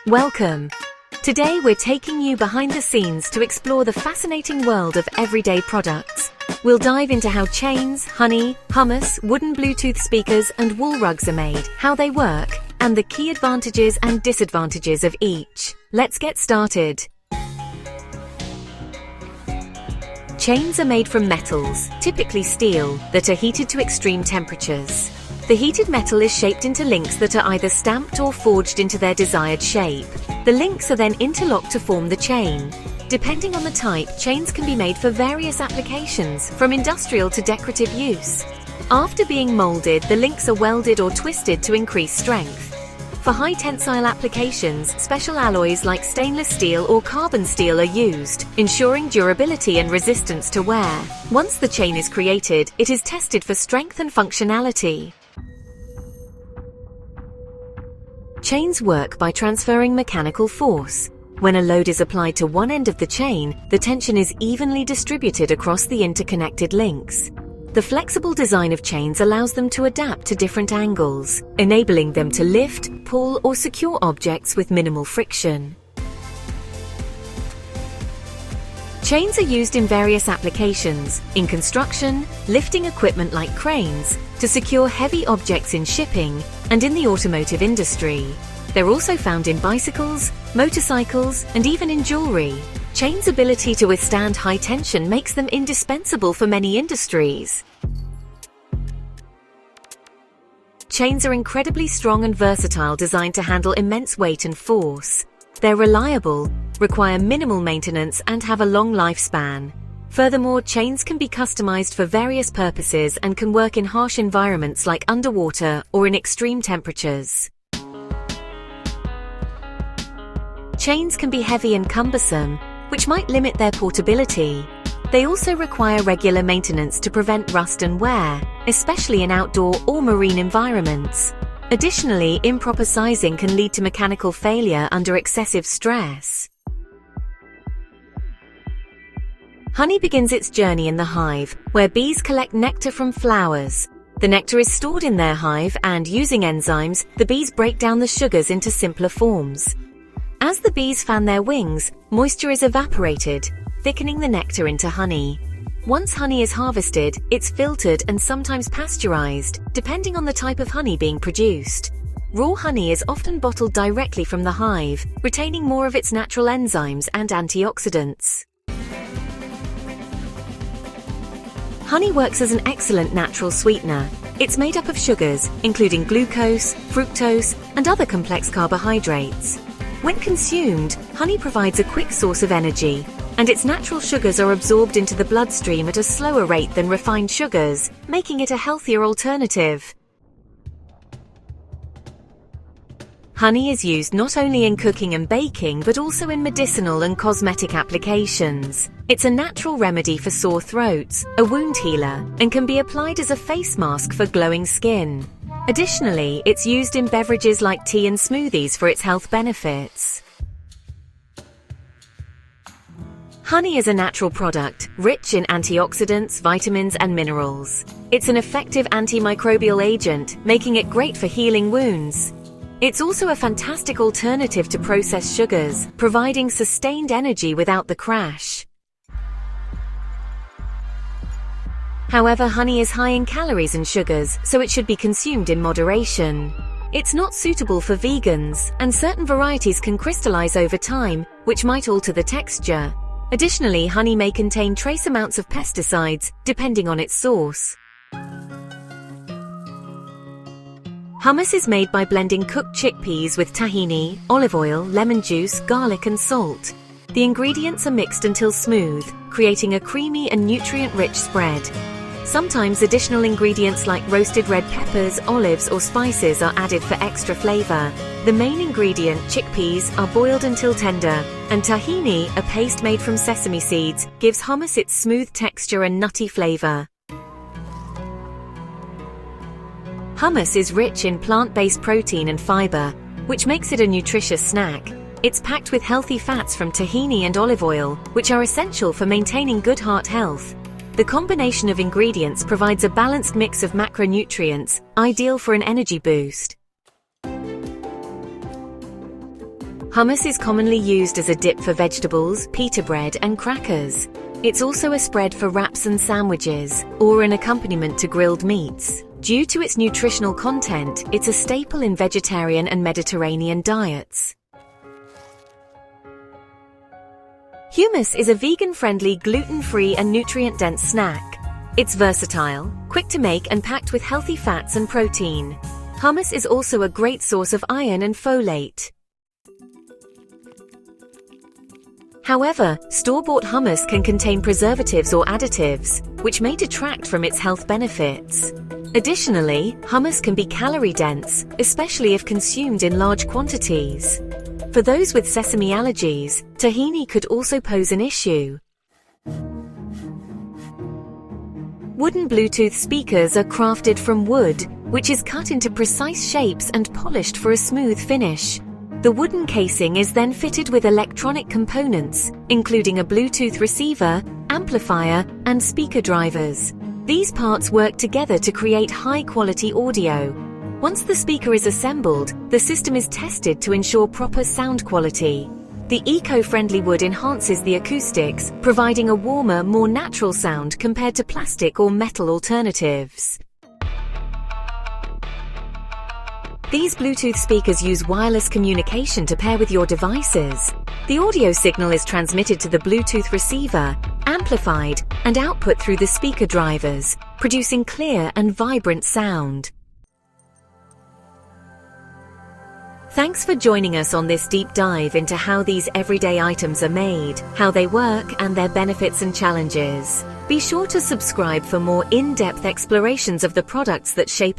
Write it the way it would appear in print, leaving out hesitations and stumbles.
Welcome! Today we're taking you behind the scenes to explore the fascinating world of everyday products. We'll dive into how chains, honey, hummus, wooden Bluetooth speakers and wool rugs are made, how they work, and the key advantages and disadvantages of each. Let's get started. Chains are made from metals, typically steel, that are heated to extreme temperatures. The heated metal is shaped into links that are either stamped or forged into their desired shape. The links are then interlocked to form the chain. Depending on the type, chains can be made for various applications, from industrial to decorative use. After being molded, the links are welded or twisted to increase strength. For high tensile applications, special alloys like stainless steel or carbon steel are used, ensuring durability and resistance to wear. Once the chain is created, it is tested for strength and functionality. Chains work by transferring mechanical force. When a load is applied to one end of the chain, the tension is evenly distributed across the interconnected links. The flexible design of chains allows them to adapt to different angles, enabling them to lift, pull, or secure objects with minimal friction. Chains are used in various applications, in construction, lifting equipment like cranes, to secure heavy objects in shipping, and in the automotive industry. They're also found in bicycles, motorcycles, and even in jewelry. Chains' ability to withstand high tension makes them indispensable for many industries. Chains are incredibly strong and versatile, designed to handle immense weight and force. They're reliable, require minimal maintenance, and have a long lifespan. Furthermore, chains can be customized for various purposes and can work in harsh environments like underwater or in extreme temperatures. Chains can be heavy and cumbersome, which might limit their portability. They also require regular maintenance to prevent rust and wear, especially in outdoor or marine environments. Additionally, improper sizing can lead to mechanical failure under excessive stress. Honey begins its journey in the hive, where bees collect nectar from flowers. The nectar is stored in their hive and, using enzymes, the bees break down the sugars into simpler forms. As the bees fan their wings, moisture is evaporated, thickening the nectar into honey. Once honey is harvested, it's filtered and sometimes pasteurized, depending on the type of honey being produced. Raw honey is often bottled directly from the hive, retaining more of its natural enzymes and antioxidants. Honey works as an excellent natural sweetener. It's made up of sugars, including glucose, fructose, and other complex carbohydrates. When consumed, honey provides a quick source of energy, and its natural sugars are absorbed into the bloodstream at a slower rate than refined sugars, making it a healthier alternative. Honey is used not only in cooking and baking, but also in medicinal and cosmetic applications. It's a natural remedy for sore throats, a wound healer, and can be applied as a face mask for glowing skin. Additionally, it's used in beverages like tea and smoothies for its health benefits. Honey is a natural product, rich in antioxidants, vitamins, and minerals. It's an effective antimicrobial agent, making it great for healing wounds. It's also a fantastic alternative to processed sugars, providing sustained energy without the crash. However, honey is high in calories and sugars, so it should be consumed in moderation. It's not suitable for vegans, and certain varieties can crystallize over time, which might alter the texture. Additionally, honey may contain trace amounts of pesticides, depending on its source. Hummus is made by blending cooked chickpeas with tahini, olive oil, lemon juice, garlic, and salt. The ingredients are mixed until smooth, creating a creamy and nutrient-rich spread. Sometimes additional ingredients like roasted red peppers, olives, or spices are added for extra flavor. The main ingredient, chickpeas, are boiled until tender, and tahini, a paste made from sesame seeds, gives hummus its smooth texture and nutty flavor. Hummus is rich in plant-based protein and fiber, which makes it a nutritious snack. It's packed with healthy fats from tahini and olive oil, which are essential for maintaining good heart health. The combination of ingredients provides a balanced mix of macronutrients, ideal for an energy boost. Hummus is commonly used as a dip for vegetables, pita bread, and crackers. It's also a spread for wraps and sandwiches, or an accompaniment to grilled meats. Due to its nutritional content, it's a staple in vegetarian and Mediterranean diets. Hummus is a vegan-friendly, gluten-free and nutrient-dense snack. It's versatile, quick to make and packed with healthy fats and protein. Hummus is also a great source of iron and folate. However, store-bought hummus can contain preservatives or additives, which may detract from its health benefits. Additionally, hummus can be calorie-dense, especially if consumed in large quantities. For those with sesame allergies, tahini could also pose an issue. Wooden Bluetooth speakers are crafted from wood, which is cut into precise shapes and polished for a smooth finish. The wooden casing is then fitted with electronic components, including a Bluetooth receiver, amplifier, and speaker drivers. These parts work together to create high-quality audio. Once the speaker is assembled, the system is tested to ensure proper sound quality. The eco-friendly wood enhances the acoustics, providing a warmer, more natural sound compared to plastic or metal alternatives. These Bluetooth speakers use wireless communication to pair with your devices. The audio signal is transmitted to the Bluetooth receiver, amplified, and output through the speaker drivers, producing clear and vibrant sound. Thanks for joining us on this deep dive into how these everyday items are made, how they work, and their benefits and challenges. Be sure to subscribe for more in-depth explorations of the products that shape our